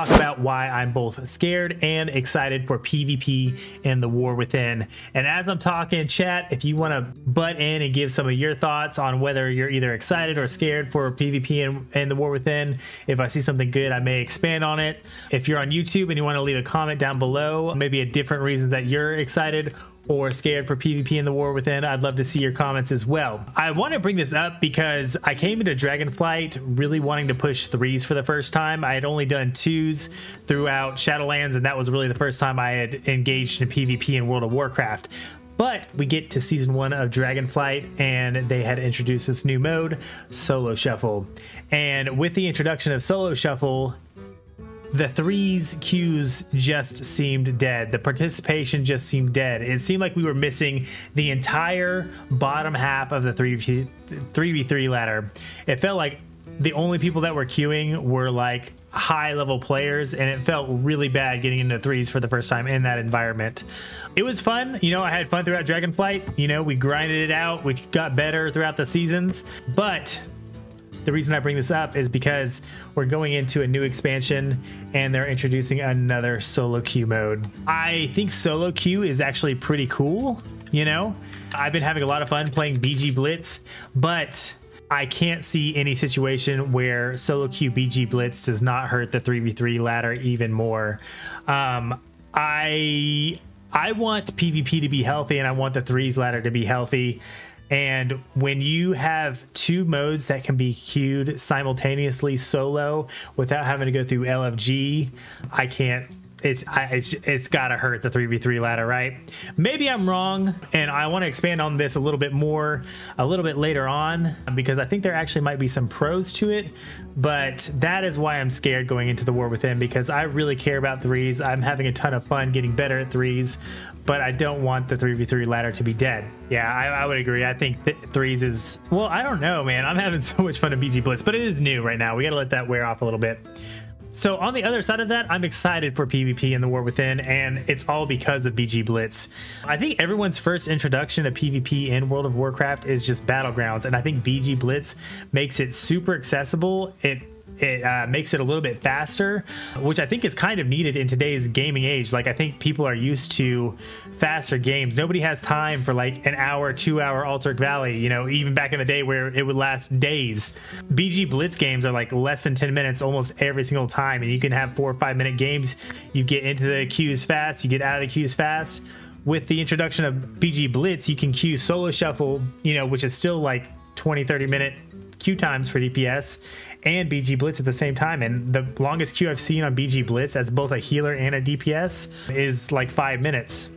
talk about why I'm both scared and excited for PvP and the War Within. And as I'm talking, chat, if you want to butt in and give some of your thoughts on whether you're either excited or scared for PvP and the War Within, if I see something good, I may expand on it. If you're on YouTube and you want to leave a comment down below, maybe a different reasons that you're excited or scared for PvP in the War Within, I'd love to see your comments as well. I want to bring this up because I came into Dragonflight really wanting to push 3s for the first time. I had only done 2s throughout Shadowlands, and that was really the first time I had engaged in PvP in World of Warcraft. But we get to season 1 of Dragonflight and they had introduced this new mode, Solo Shuffle. And with the introduction of Solo Shuffle, the 3s queues just seemed dead. The participation just seemed dead. It seemed like we were missing the entire bottom half of the 3v3 ladder. It felt like the only people that were queuing were like high level players, and it felt really bad getting into 3s for the first time in that environment. It was fun, you know, I had fun throughout Dragonflight, you know, we grinded it out, we got better throughout the seasons, but the reason I bring this up is because we're going into a new expansion and they're introducing another solo queue mode. I think solo queue is actually pretty cool, you know? I've been having a lot of fun playing BG Blitz, but I can't see any situation where solo queue BG Blitz does not hurt the 3v3 ladder even more. I want PvP to be healthy and I want the 3s ladder to be healthy. And when you have 2 modes that can be queued simultaneously solo without having to go through LFG, I can't. It's gotta hurt the 3v3 ladder, right? Maybe I'm wrong, and I want to expand on this a little bit more a little bit later on, because I think there actually might be some pros to it. But that is why I'm scared going into the War Within, because I really care about 3s. I'm having a ton of fun getting better at 3s, but I don't want the 3v3 ladder to be dead. Yeah, I would agree. I think 3s is, well, I don't know, man. I'm having so much fun at BG Blitz, but it is new right now. We gotta let that wear off a little bit. So on the other side of that, I'm excited for PvP in the War Within, and it's all because of BG Blitz. I think everyone's first introduction to PvP in World of Warcraft is just Battlegrounds, and I think BG Blitz makes it super accessible. It makes it a little bit faster, which I think is kind of needed in today's gaming age. Like, I think people are used to faster games. Nobody has time for like an hour, 2-hour Alterac Valley, you know, even back in the day where it would last days. BG Blitz games are like less than 10 minutes almost every single time, and you can have 4 or 5 minute games. You get into the queues fast, you get out of the queues fast. With the introduction of BG Blitz, you can queue Solo Shuffle, you know, which is still like 20-30 minute queue times for DPS, and BG Blitz at the same time. And the longest queue I've seen on BG Blitz as both a healer and a DPS is like 5 minutes.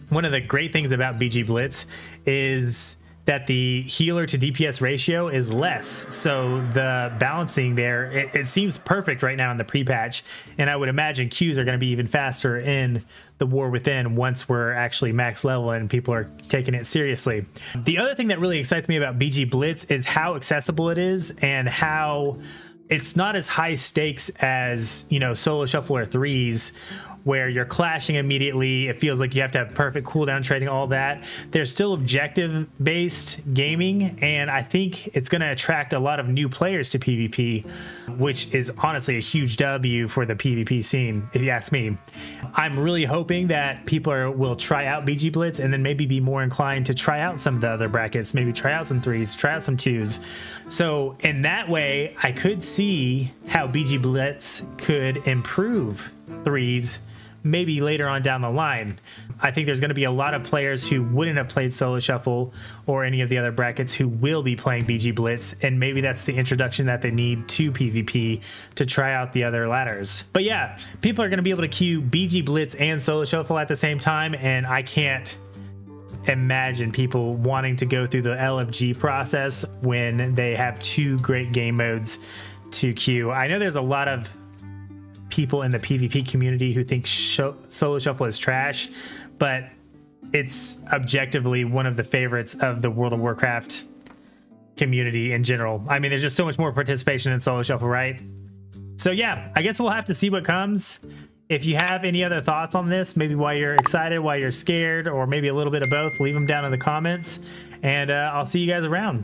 One of the great things about BG Blitz is that the healer to DPS ratio is less, so the balancing there, it seems perfect right now in the pre-patch, and I would imagine queues are going to be even faster in the War Within once we're actually max level and people are taking it seriously. The other thing that really excites me about BG Blitz is how accessible it is and how it's not as high stakes as, you know, Solo Shuffle or 3s, where you're clashing immediately. It feels like you have to have perfect cooldown trading, all that. There's still objective based gaming, and I think it's going to attract a lot of new players to PvP, which is honestly a huge W for the PvP scene, if you ask me. I'm really hoping that people will try out BG Blitz and then maybe be more inclined to try out some of the other brackets, maybe try out some 3s, try out some 2s. So in that way, I could see how BG Blitz could improve 3s maybe later on down the line. I think there's going to be a lot of players who wouldn't have played Solo Shuffle or any of the other brackets who will be playing BG Blitz, and maybe that's the introduction that they need to PvP to try out the other ladders. But yeah, people are going to be able to queue BG Blitz and Solo Shuffle at the same time, and I can't imagine people wanting to go through the LFG process when they have 2 great game modes to queue. I know there's a lot of people in the PvP community who think Solo Shuffle is trash, but it's objectively one of the favorites of the World of Warcraft community in general. I mean, there's just so much more participation in Solo Shuffle, right? So yeah, I guess we'll have to see what comes. If you have any other thoughts on this, maybe why you're excited, why you're scared, or maybe a little bit of both, leave them down in the comments, and I'll see you guys around.